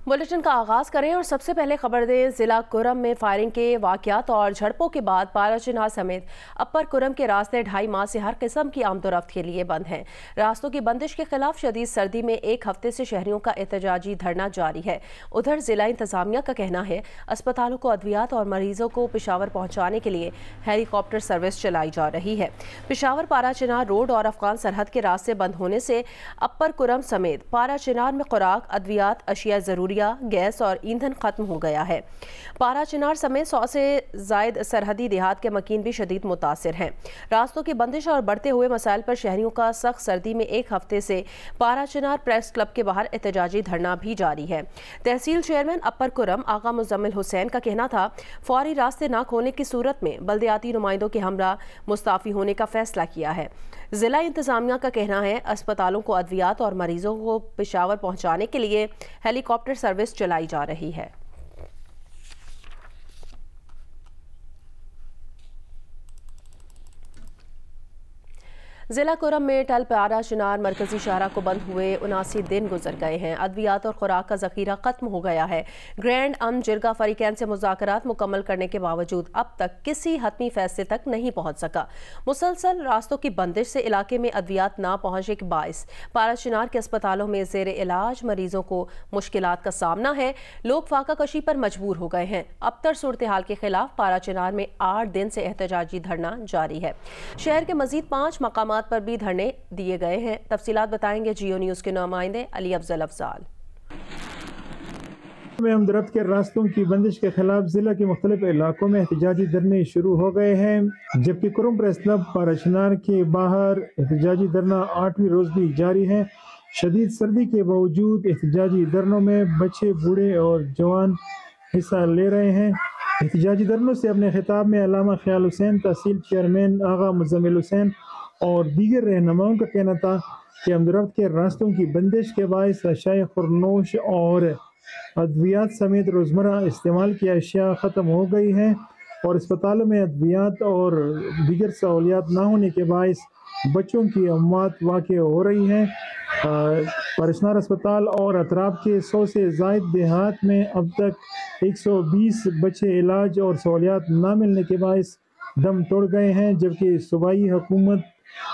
Bulletin का आगाज करें और सबसे पहले खबर दें। जिला कुरम में फायरिंग के वाकयात और झड़पों के बाद पाराचीनार समेत अपर कुरम के रास्ते 2.5 माह से हर किस्म की आमदोरफ्त के लिए बंद हैं। रास्तों की बंदिश के खिलाफ शदीद सर्दी में एक हफ्ते से शहरियों का एहतजाजी धरना जारी है। उधर जिला इंतजामिया का कहना है अस्पतालों को अद्वियात और मरीजों को पेशावर पहुंचाने के लिए हेलीकॉप्टर सर्विस चलाई जा रही है। पेशावर पाराचीनार रोड और अफगान सरहद के रास्ते बंद होने से अपर कुरम समेत पाराचीनार में खुराक, अद्वियात, अशिया जरूरी, गैस और ईंधन खत्म हो गया है। पाराचीनार समेत 100 से जायद सरहदी देहात के मकीन भी शदीद मुतासिर हैं। रास्तों की बंदिश और बढ़ते हुए मसाइल पर शहरियों का सख्त सर्दी में एक हफ्ते से पाराचीनार प्रेस क्लब के बाहर एहतजाजी धरना भी जारी है। तहसील चेयरमैन अपर कुरम आगा मुजम्मिल हुसैन का कहना था फौरी रास्ते न खोलने की सूरत में बल्दियाती नुमाइंदों के हमरा मुस्ताफी होने का फैसला किया है। जिला इंतजामिया का कहना है अस्पतालों को अद्वियात और मरीजों को पेशावर पहुंचाने के लिए हेलीकॉप्टर सर्विस चलाई जा रही है। जिला कुरम में टल पाराचीनार मरकजी शाहरा को बंद हुए 79 दिन गुजर गए हैं। अद्वियात और खुराक का जखीरा खत्म हो गया है। ग्रैंड अमन जिरगा फरीकैन से मुज़ाकरात मुकम्मल करने के बावजूद अब तक किसी हतमी फैसले तक नहीं पहुंच सका। मुसलसल रास्तों की बंदिश से इलाके में अद्वियात ना पहुंचने के बायस पाराचीनार के अस्पतालों में जेर इलाज मरीजों को मुश्किलात का सामना है। लोग फाका कशी पर मजबूर हो गए हैं। अबतर सूरत हाल के खिलाफ पाराचीनार में 8 दिन से एहतजाजी धरना जारी है। शहर के मजीद 5 मकामात पर भी धरने दिए गए हैं। तफसीलात बताएंगे जियो न्यूज के नुमाइंदे अली अफजल अफजाल। में हमदर्द के रास्तों की बंदिश के खिलाफ जिला के मुख्तलिफ इलाकों में एहतजाजी धरने शुरू हो गए हैं, जबकि कुरम प्रेस क्लब पाराचीनार के बाहर एहतजाजी धरना 8वीं रोज भी जारी है। शदीद सर्दी के बावजूद एहतजाजी धरनों में बच्चे, बूढ़े और जवान हिस्सा ले रहे हैं। एहतजाजी धरनों से अपने खिताब में अल्लामा ख्याल हुसैन, तहसील चेयरमैन आगा मुजम्मिल हुसैन और दीगर रहनुमाओं का कहना था कि हमदर्द के रास्तों की बंदिश के बायस अशाए खुरनोश और अद्वियात समेत रोज़मर्रा इस्तेमाल की अशिया ख़त्म हो गई हैं और अस्पतालों में अद्वियात और दीगर सहूलियात ना होने के बायस बच्चों की अमवात वाक़ हो रही हैं। पाराचीनार अस्पताल और अतराफ के 100 से ज़ायद देहात में अब तक 120 बच्चे इलाज और सहूलियात ना मिलने के बायस दम तोड़ गए हैं, जबकि सूबाई हुकूमत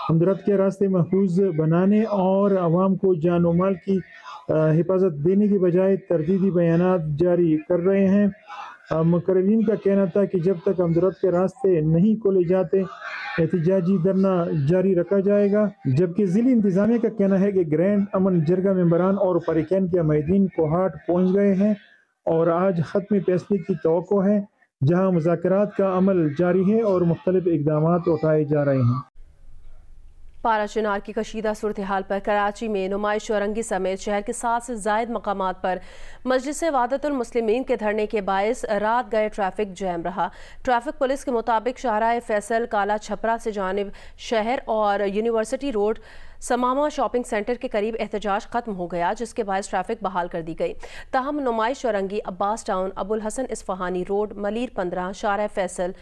हमदर्द के रास्ते महफूज बनाने और आवाम को जान और माल की हिफाजत देने की बजाय तरदीदी बयानात जारी कर रहे हैं। मुकर्रीन का कहना था कि जब तक हमदर्द के रास्ते नहीं खोले जाते एहतजाजी धरना जारी रखा जाएगा। जबकि जिला इंतजामिया का कहना है कि ग्रैंड अमन जिरगा मेंबरान और फरीकैन के अमीदीन कोहाट पहुँच गए हैं और आज खत्म फैसले की तवक्को है, जहाँ मुज़ाकरात का अमल जारी है और मुख्तलिफ इक़दाम उठाए जा रहे हैं। पाराचीनार की कशीदा सूरत हाल पर कराची में नुमाइश औरंगी समेत शहर के 7 से ज़ायद मकामात पर मजलिस वादतुल मुस्लिमीन के धरने के बायस रात गए ट्रैफिक जैम रहा। ट्रैफिक पुलिस के मुताबिक शाहराह फैसल, काला छपरा से जानिब शहर और यूनिवर्सिटी रोड समामा शॉपिंग सेंटर के करीब एहतजाज खत्म हो गया, जिसके बायस ट्रैफिक बहाल कर दी गई। ताहम नुमाइश औरंगी अब्बास टाउन, अबुल हसन इस्फहानी रोड, मलीर 15, शाहराह फैसल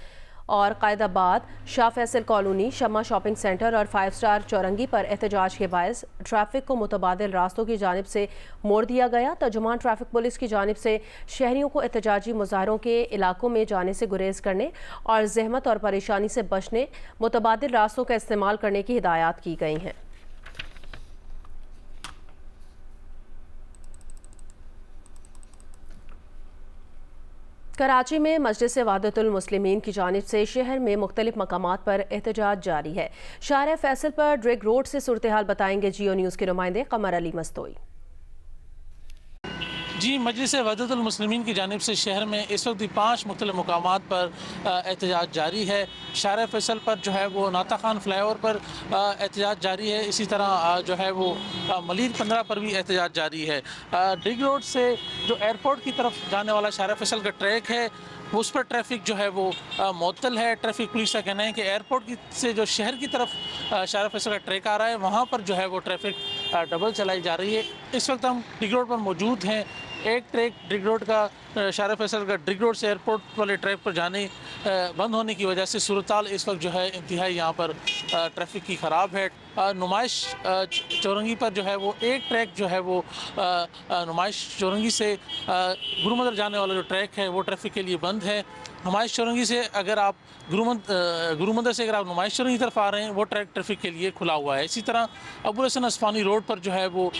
और कायदाबाद, शाह फैसल कॉलोनी, शमा शॉपिंग सेंटर और 5 स्टार चौरंगी पर एहतजाज के बायस ट्रैफिक को मुतबादिल रास्तों की जानिब से मोड़ दिया गया। तर्जुमान ट्रैफिक पुलिस की जानिब से शहरियों को एहतजाजी मुजाहरों के इलाकों में जाने से गुरेज करने और जहमत और परेशानी से बचने मुतबादिल रास्तों का इस्तेमाल करने की हिदायत की गई हैं। कराची में मजलिस वादतुल मुस्लिमीन की जानिब से शहर में मुख्तलिफ मकामात पर एहतजाज जारी है। शाहराह फैसल पर ड्रेग रोड से सूरत हाल बताएंगे जियो न्यूज़ के नुमाइंदे कमर अली मस्तोई। जी, मजलिस वादतुल मुस्लिमीन की जानिब से शहर में इस वक्त भी 5 मुख्तलिफ मकामात पर एहतजाज जारी है। शाहराह फैसल पर जो है वो नाता खान फ्लाईओवर पर एहतजाज जारी है। इसी तरह जो है वो मलीर 15 पर भी एहतजाज जारी है। ड्रेग रोड से जो एयरपोर्ट की तरफ जाने वाला शाहराह फैसल का ट्रैक है उस पर ट्रैफिक जो है वो मुअत्तल है। ट्रैफिक पुलिस का कहना है कि एयरपोर्ट से जो शहर की तरफ शाहराह फैसल का ट्रैक आ रहा है वहाँ पर जो है वो ट्रैफिक डबल चलाई जा रही है। इस वक्त हम डिग रोड पर मौजूद हैं। एक ट्रैक डिग रोड का शारा फैसल का डिग रोड से एयरपोर्ट वाले ट्रैक पर जाने बंद होने की वजह से सूरत-ए-हाल इस वक्त जो है इंतहाई यहाँ पर ट्रैफिक की ख़राब है। नुमाइश चौरंगी पर जो है वो एक ट्रैक जो है वो नुमाइश चौरंगी से गुरुमंदिर जाने वाला जो ट्रैक है वो ट्रैफिक के लिए बंद है। नुमाइश चौरंगी से अगर आप गुरुमंदिर से अगर आप नुमाइश चौरंगी की तरफ आ रहे हैं वो ट्रैक ट्रैफिक के लिए खुला हुआ है। इसी तरह अबुल हसन अस्फानी रोड पर जो है वो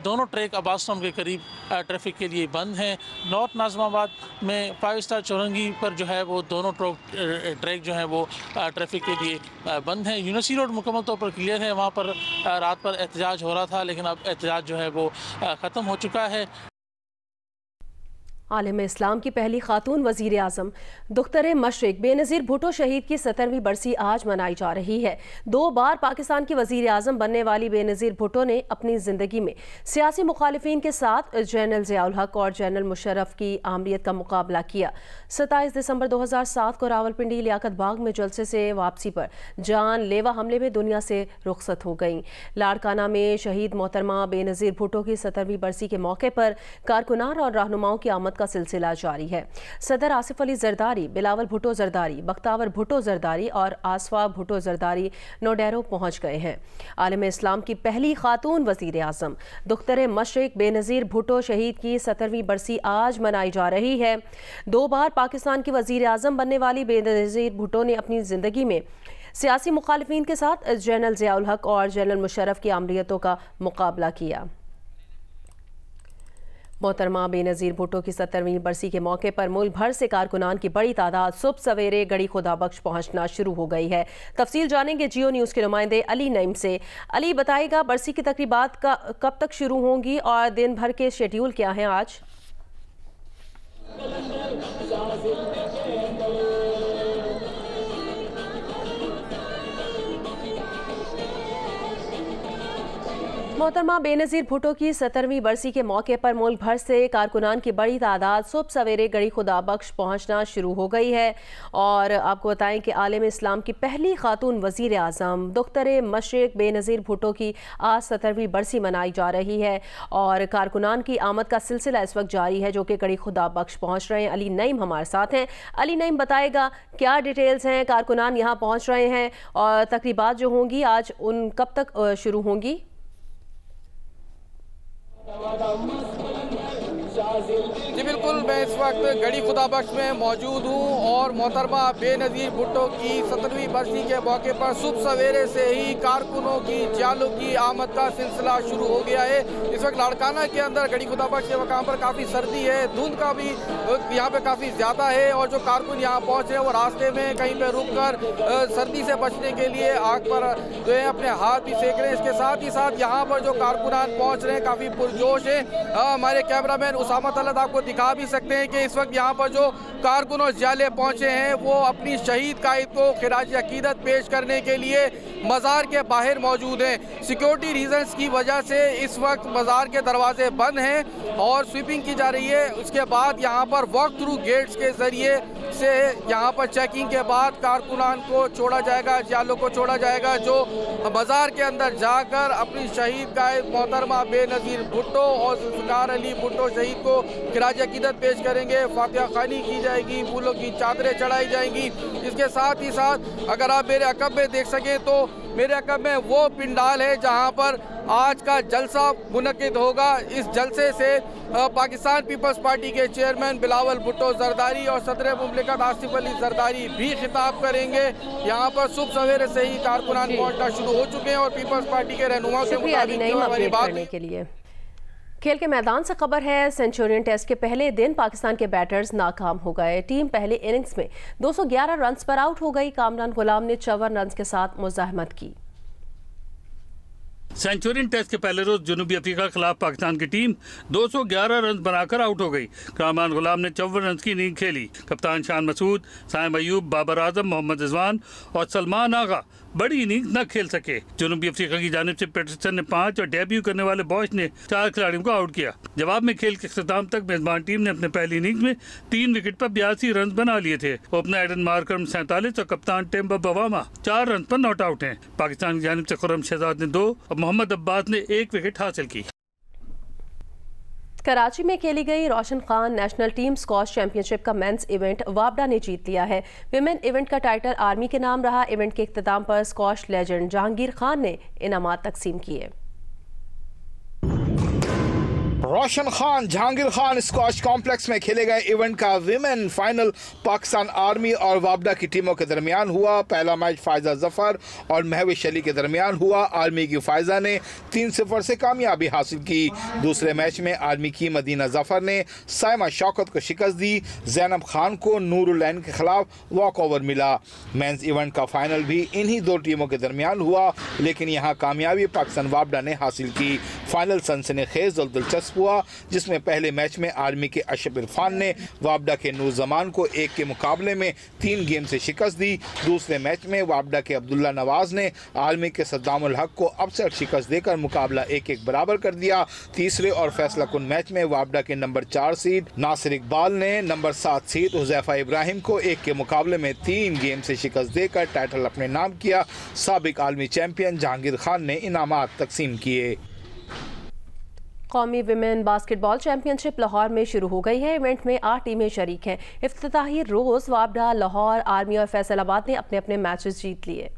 दोनों ट्रैक अब्बास टाउन के करीब ट्रैफिक के लिए बंद हैं। नॉर्थ नाज़िमाबाद में 5 स्टार चौरंगी पर जो है वो दोनों ट्रैक जो है वो ट्रैफिक के लिए बंद हैं। यूनिवर्सिटी रोड मुकम्मल तौर पर क्लियर है। वहाँ पर रात पर एहतजाज हो रहा था लेकिन अब एहतजाज जो है वो ख़त्म हो चुका है। आलम इस्लाम की पहली खातून वज़ीर आज़म दुख्तर मशरिक बेनज़ीर भुट्टो शहीद की 17वीं बरसी आज मनाई जा रही है। 2 बार पाकिस्तान की वज़ीर आज़म बनने वाली बेनज़ीर भुट्टो ने अपनी ज़िंदगी में सियासी मुखालिफिन के साथ जनरल ज़ियाउल हक और जनरल मुशर्रफ की आमरीत का मुकाबला किया। 27 दिसंबर 2007 को रावलपिंडी लियाकत बाग में जलसे से वापसी पर जानलेवा हमले में दुनिया से रुखसत हो गईं। लाड़काना में शहीद मोहतरमा बेनज़ीर भुट्टो की 17वीं बरसी के मौके पर कारकुनान और रहनुमाओं की आमद का सिलसिला जारी है। सदर आसिफ अली जरदारी, बिलावल भुट्टो जरदारी, बख्तावर भुट्टो जरदारी और आसफा भुट्टो जरदारी नोडेरो पहुंच गए हैं। आलम इस्लाम की पहली खातून वज़ीर आज़म दुख्तर मशरिक बेनज़ीर भुट्टो शहीद की 17वीं बरसी आज मनाई जा रही है। 2 बार पाकिस्तान की वज़ीर आज़म बनने वाली बेनज़ीर भुट्टो ने अपनी ज़िंदगी में सियासी मुखालिफिन के साथ जनरल ज़ियाउल हक और जनरल मुशर्रफ की आमरीतों का मुकाबला किया। मोहतरमा बेनज़ीर भुट्टो की 17वीं बरसी के मौके पर मुल्क भर से कारकुनान की बड़ी तादाद सुबह सवेरे गड़ी खुदा बख्श पहुंचना शुरू हो गई है। तफसील जानेंगे जियो न्यूज़ के नुमाइंदे अली नईम से। अली, बताएगा बरसी की तकरीबात कब तक शुरू होंगी और दिन भर के शेड्यूल क्या हैं आज? मोहतरमा बेनज़ीर भुट्टो की 17वीं बरसी के मौके पर मुल्क भर से कारकुनान की बड़ी तादाद सुबह सवेरे गड़ी खुदा बख्श पहुँचना शुरू हो गई है। और आपको बताएं कि आलम इस्लाम की पहली खातून वज़ीर आज़म दुख्तर मशरिक बेनज़ीर भुट्टो की आज 17वीं बरसी मनाई जा रही है और कारकुनान की आमद का सिलसिला इस वक्त जारी है जो कि गड़ी खुदा बख्श पहुँच रहे हैं। अली नईम हमारे साथ हैं। अली नईम, बताएगा क्या डिटेल्स हैं, कारकुनान यहाँ पहुँच रहे हैं और तकरीबात जो होंगी आज उन कब तक शुरू होंगी? जी बिल्कुल, मैं इस वक्त गड़ी खुदा बख्श में मौजूद हूँ और मोहतरमा बेनज़ीर भुट्टो की 17वीं बरसी के मौके पर सुबह सवेरे से ही कारकुनों की जालों की आमद का सिलसिला शुरू हो गया है। इस वक्त लाड़काना के अंदर गड़ी खुदा बख्श के मकाम पर काफ़ी सर्दी है, धुंध का भी यहाँ पे काफ़ी ज़्यादा है और जो कारकुन यहाँ पहुँच रहे हैं वो रास्ते में कहीं पर रुक कर सर्दी से बचने के लिए आग पर जो है अपने हाथ भी सेक रहे हैं। इसके साथ ही साथ यहाँ पर जो कारकुनान पहुँच रहे हैं काफ़ी पुरजोश है। हमारे कैमरामैन उसामा तलत आपको दिखा भी सकते हैं कि इस वक्त यहाँ पर जो कारकुन और जाले पहुँचे हैं वो अपनी शहीद कायद को खिराज अकीदत पेश करने के लिए मज़ार के बाहर मौजूद हैं। सिक्योरिटी रीजंस की वजह से इस वक्त मज़ार के दरवाजे बंद हैं और स्वीपिंग की जा रही है। उसके बाद यहाँ पर वॉक थ्रू गेट्स के ज़रिए से यहाँ पर चेकिंग के बाद कारकुनान को छोड़ा जाएगा, जालों को छोड़ा जाएगा जो मज़ार के अंदर जाकर अपनी शहीद कायद मोहतरमा बेनज़ीर भुट्टो और ज़ुल्फ़िकार अली भुट्टो शहीद को खिराज अकीदत पेश करेंगे। फातिहा ख़ानी की जाएगी, फूलों की चादरें चढ़ाई जाएंगी। इसके साथ ही साथ अगर आप मेरे अकब में देख सकें तो मेरे अकब में वो पिंडाल है जहाँ पर आज का जलसा मुनक़िद होगा। इस जलसे से पाकिस्तान पीपल्स पार्टी के चेयरमैन बिलावल भुट्टो जरदारी और सदर मुमलिकत आसिफ अली जरदारी भी खिताब करेंगे। यहाँ पर सुबह सवेरे से ही कारकुनान पहुँचना शुरू हो चुके हैं और पीपल्स पार्टी के रहनुमा से करने के लिए। खेल के मैदान से खबर है, सेंचुरियन टेस्ट के पहले दिन पाकिस्तान के बैटर्स नाकाम हो गए। टीम पहले इनिंग्स में 211 रन पर आउट हो गई। कामरान गुलाम ने 54 रन के साथ मुज़ाहमत की। सेंचुरियन टेस्ट के पहले रोज जनूबी अफ्रीका के खिलाफ पाकिस्तान की टीम 211 रन बनाकर आउट हो गई। कामरान गुलाम ने 54 रन की इनिंग खेली। कप्तान शान मसूद, साइम अयूब, बाबर आजम, मोहम्मद रिजवान और सलमान आगा बड़ी इनिंग न खेल सके। जनूबी अफ्रीका की जानिब से पैटरसन ने 5 और डेब्यू करने वाले बॉश ने 4 खिलाड़ियों को आउट किया। जवाब में खेल के इख्तिताम तक मेजबान टीम ने अपने पहली इनिंग्स में 3 विकेट पर 82 रन बना लिए थे। ओपनर एडन मार्करम 47 और कप्तान टेम्बा बवामा 4 रन पर नॉट आउट हैं। पाकिस्तान की जानिब से खुर्रम शहजाद ने 2 और मोहम्मद अब्बास ने 1 विकेट हासिल की। कराची में खेली गई Roshan Khan national team squash championship का मेंस इवेंट वापडा ने जीत लिया है। विमेन इवेंट का टाइटल आर्मी के नाम रहा। इवेंट के इख्तिताम पर स्क्वॉश लेजेंड जहांगीर खान ने इनामात तकसीम किए। रोशन खान जहांगीर खान स्क्वॉश कॉम्प्लेक्स में खेले गए इवेंट का विमेन फाइनल पाकिस्तान आर्मी और वापडा की टीमों के दरमियान हुआ। पहला मैच फायजा जफर और महविश अली के दरमियान हुआ। आर्मी की फायजा ने 3-0 से कामयाबी हासिल की। दूसरे मैच में आर्मी की मदीना जफर ने साइमा शौकत को शिकस्त दी। जैनब खान को नूरुल के खिलाफ वॉक ओवर मिला। मेंस इवेंट का फाइनल भी इन्हीं 2 टीमों के दरमियान हुआ, लेकिन यहाँ कामयाबी पाकिस्तान वापडा ने हासिल की। फाइनल सनसनीखेज और दिलचस्प हुआ, जिसमें पहले मैच में आर्मी के अशरफ इरफान ने वापडा के नूर जमान को 1 के मुकाबले में 3 गेम से शिकस्त दी। दूसरे मैच में वापडा के अब्दुल्ला नवाज ने आर्मी के सद्दाम उल हक को अपसेट शिकस्त देकर मुकाबला 1-1 बराबर कर दिया। तीसरे और फैसला कुन मैच में वापडा के नंबर 4 सीड नासिर इकबाल ने नंबर 7 सीड हुजैफा इब्राहिम को 1 के मुकाबले में 3 गेम से शिकस्त देकर टाइटल अपने नाम किया। साबिक आलमी चैंपियन जहांगीर खान ने इनामात तकसीम किए। कौमी विमेन बास्केटबॉल चैंपियनशिप लाहौर में शुरू हो गई है। इवेंट में 8 टीमें शरीक हैं। इफ्तिताही रोज वापडा, लाहौर, आर्मी और फैसलाबाद ने अपने अपने मैचेस जीत लिए।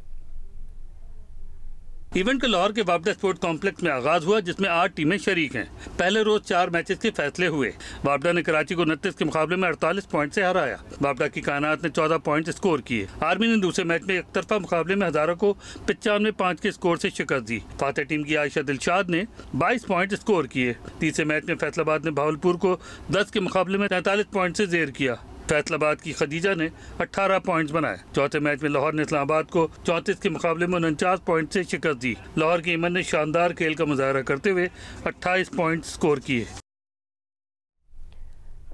इवेंट का लाहौर के वापडा स्पोर्ट कॉम्प्लेक्स में आगाज हुआ, जिसमें 8 टीमें शरीक हैं। पहले रोज 4 मैचेस के फैसले हुए। वापडा ने कराची को 29 के मुकाबले में 48 पॉइंट से हराया। वापडा की कायनात ने 14 पॉइंट स्कोर किए। आर्मी ने दूसरे मैच में एक तरफा मुकाबले में हजारा को 95-5 के स्कोर से शिकस्त दी। फातह टीम की आयशा दिलशाद ने 22 पॉइंट स्कोर किए। तीसरे मैच में फैसलाबाद ने भावलपुर को 10 के मुकाबले में 43 पॉइंट से जेर किया। फैसलाबाद की खदीजा ने 18 पॉइंट्स बनाए। चौथे मैच में लाहौर ने इस्लामाबाद को 34 के मुकाबले में 49 पॉइंट से शिकस्त दी। लाहौर की ईमन ने शानदार खेल का मुजाहरा करते हुए 28 पॉइंट स्कोर किए।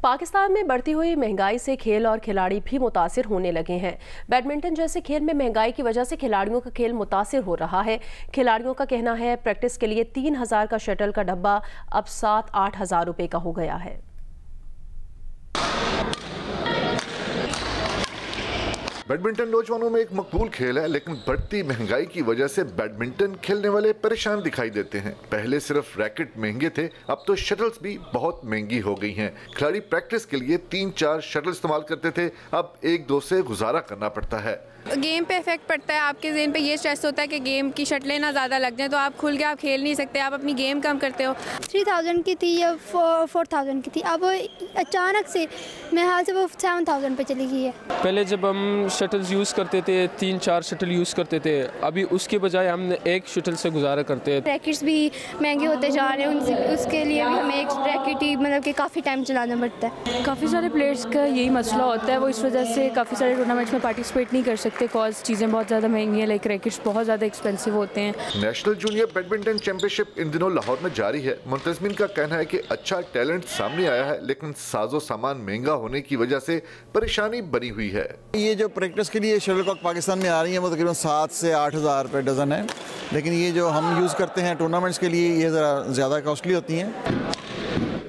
पाकिस्तान में बढ़ती हुई महंगाई से खेल और खिलाड़ी भी मुतासिर होने लगे हैं। बैडमिंटन जैसे खेल में महंगाई की वजह से खिलाड़ियों का खेल मुतासिर हो रहा है। खिलाड़ियों का कहना है प्रैक्टिस के लिए 3000 का शटल का डब्बा अब 7-8 हज़ार रुपये का हो गया है। बैडमिंटन नौजवानों में एक मकबूल खेल है, लेकिन बढ़ती महंगाई की वजह से बैडमिंटन खेलने वाले परेशान दिखाई देते हैं। पहले सिर्फ रैकेट महंगे थे, अब तो शटल्स भी बहुत महंगी हो गई हैं। खिलाड़ी प्रैक्टिस के लिए 3-4 शटल इस्तेमाल करते थे, अब 1-2 से गुजारा करना पड़ता है। गेम पे इफेक्ट पड़ता है। आपके ज़हन पे ये स्ट्रेस होता है कि गेम की शटलें ना ज़्यादा लग जाए, तो आप खुल के आप खेल नहीं सकते, आप अपनी गेम कम करते हो। 3000 की थी या 4000 की थी, अब अचानक से मेरे हाल से वो 7000 पे चली गई है। पहले जब हम शटल्स यूज़ करते थे 3-4 शटल यूज़ करते थे, अभी उसके बजाय हम 1 शटल से गुजारा करते हैं। रैकेट्स भी महंगे होते जा रहे हैं, उसके लिए भी हमें एक रैकेट ही मतलब कि काफ़ी टाइम चलाना पड़ता है। काफ़ी सारे प्लेयर्स का यही मसला होता है, वो इस वजह से काफ़ी सारे टूर्नामेंट्स में पार्टिसिपेट नहीं कर सकते, कॉज चीज़ें बहुत ज़्यादा महंगी हैं, लाइक रैकेट्स बहुत ज़्यादा एक्सपेंसिव होते हैं। नेशनल जूनियर बैडमिंटन चैंपियनशिप इन दिनों लाहौर में जारी है। मुंतज़मिन का कहना है कि अच्छा टैलेंट सामने आया है, लेकिन साजो सामान महंगा होने की वजह से परेशानी बनी हुई है। ये जो प्रैक्टिस के लिए शटलकॉक पाकिस्तान में आ रही है वो तकरीबन 7 से 8 हज़ार रुपये डज़न है, लेकिन ये जो हम यूज़ करते हैं टूर्नामेंट्स के लिए ये ज़रा ज़्यादा कॉस्टली होती हैं।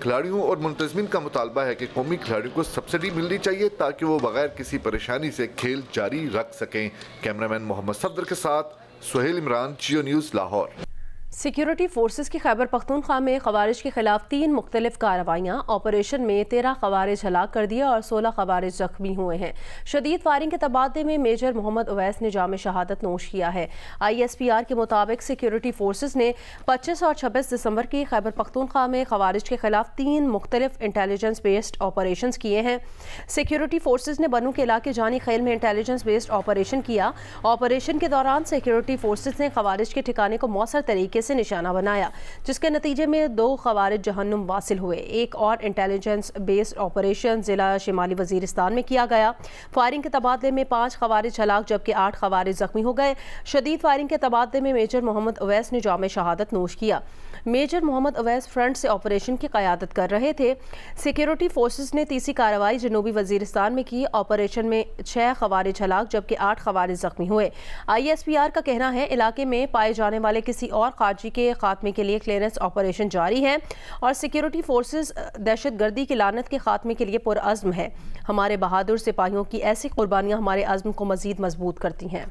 खिलाड़ियों और मुंतज़मिन का मुतालबा है कि कौमी खिलाड़ियों को सब्सिडी मिलनी चाहिए ताकि वो बगैर किसी परेशानी से खेल जारी रख सकें। कैमरामैन मोहम्मद सफदर के साथ सुहेल इमरान, जियो न्यूज़, लाहौर। सिक्योरिटी फोर्सेस की खैबर पख्तूनख्वा में खवारिज के खिलाफ 3 मुख्तलिफ कार्रवाइयाँ। ऑपरेशन में 13 खवारिज हलाक कर दिया और 16 खवारिज जख्मी हुए हैं। शदीद फायरिंग के तबादले में मेजर मोहम्मद उवैस ने जाम शहादत नोश किया है। ISPR के मुताबिक सिक्योरिटी फोर्सेस ने 25 और 26 दिसंबर की खैबर पख्तूनख्वा में खवारिज के खिलाफ 3 मुख्तलिफ इंटेलिजेंस बेस्ड ऑपरेशन किए हैं। सिक्योरिटी फोर्सेस ने बनू के इलाके जानी खेल में इंटेलिजेंस बेस्ड ऑपरेशन किया। ऑपरेशन के दौरान सिक्योरिटी फोर्सेस ने खवारिज के ठिकाने को मौसर तरीके से निशाना बनाया, जिसके नतीजे में 2 खवारिज जहन्नुम वासिल हुए। एक और इंटेलिजेंस बेस्ड ऑपरेशन जिला शिमाली वजीरिस्तान में किया गया। फायरिंग के तबादले में 5 खवारिज हलाक जबकि 8 खवारिज जख्मी हो गए। शदीद फायरिंग के तबादले में मेजर मोहम्मद अवैस ने जाम शहादत नोश किया। मेजर मोहम्मद अवैस फ्रंट से ऑपरेशन की क़यादत कर रहे थे। सिक्योरिटी फोर्सेस ने तीसरी कार्रवाई जनूबी वजीरिस्तान में की। ऑपरेशन में 6 खवारिज हलाक जबकि 8 खवारिज जख्मी हुए। ISPR का कहना है इलाके में पाए जाने वाले किसी और खारजी के खात्मे के लिए क्लियरेंस ऑपरेशन जारी है और सिक्योरिटी फोर्सेस दहशत गर्दी की लानत के खात्मे के लिए पुरअज़्म है। हमारे बहादुर सिपाहियों की ऐसी कुर्बानियाँ हमारे अज़्म को मज़ीद मजबूत करती हैं।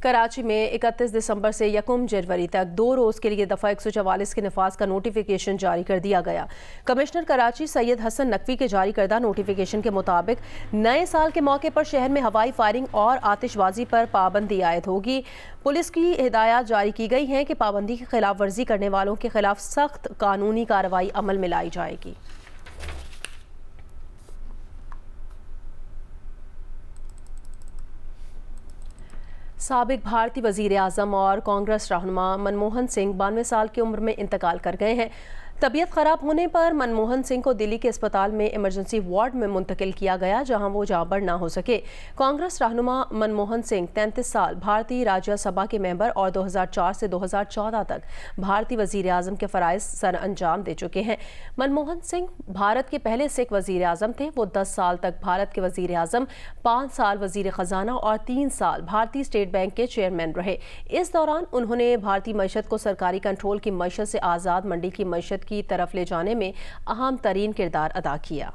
कराची में 31 दिसंबर से 1 जनवरी तक 2 रोज़ के लिए दफ़ा 144 के नफाज का नोटिफिकेशन जारी कर दिया गया। कमिश्नर कराची सैयद हसन नकवी के जारी करदा नोटिफिकेशन के मुताबिक नए साल के मौके पर शहर में हवाई फायरिंग और आतिशबाजी पर पाबंदी आयद होगी। पुलिस की हिदायत जारी की गई हैं कि पाबंदी की खिलाफ वर्जी करने वालों के खिलाफ सख्त कानूनी कार्रवाई अमल में लाई जाएगी। साबिक भारतीय वज़ीर आज़म और कांग्रेस रहनुमा मनमोहन सिंह 92 साल की उम्र में इंतकाल कर गए हैं। तबीयत ख़राब होने पर मनमोहन सिंह को दिल्ली के अस्पताल में इमरजेंसी वार्ड में मुंतकिल किया गया, जहां वो जाँबर ना हो सके। कांग्रेस रहनुमा मनमोहन सिंह 33 साल भारतीय राज्यसभा के मेंबर और 2004 से 2014 तक भारतीय वज़ीर आज़म के फ़राइज़ सर अंजाम दे चुके हैं। मनमोहन सिंह भारत के पहले सिख वज़ीर आज़म थे। वो 10 साल तक भारत के वज़ीर आज़म, 5 साल वज़ीर ख़जाना और 3 साल भारतीय स्टेट बैंक के चेयरमैन रहे। इस दौरान उन्होंने भारतीय मईशत को सरकारी कंट्रोल की मईशत से आज़ाद मंडी की मईशत की तरफ ले जाने में अहम तरीन किरदार अदा किया।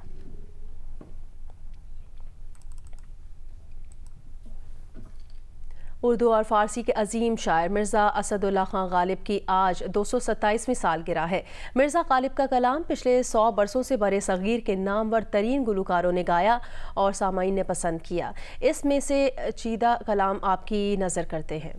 उर्दू और फ़ारसी के अजीम शायर मिर्ज़ा असदुल्ला खान गालिब की आज 227वीं सालगिरह है। मिर्ज़ा गालिब का कलाम पिछले 100 बरसों से बरे सगीर के नामवर तरीन गुलकारों ने गाया और सामाईन ने पसंद किया। इसमें से चीदा कलाम आपकी नज़र करते हैं।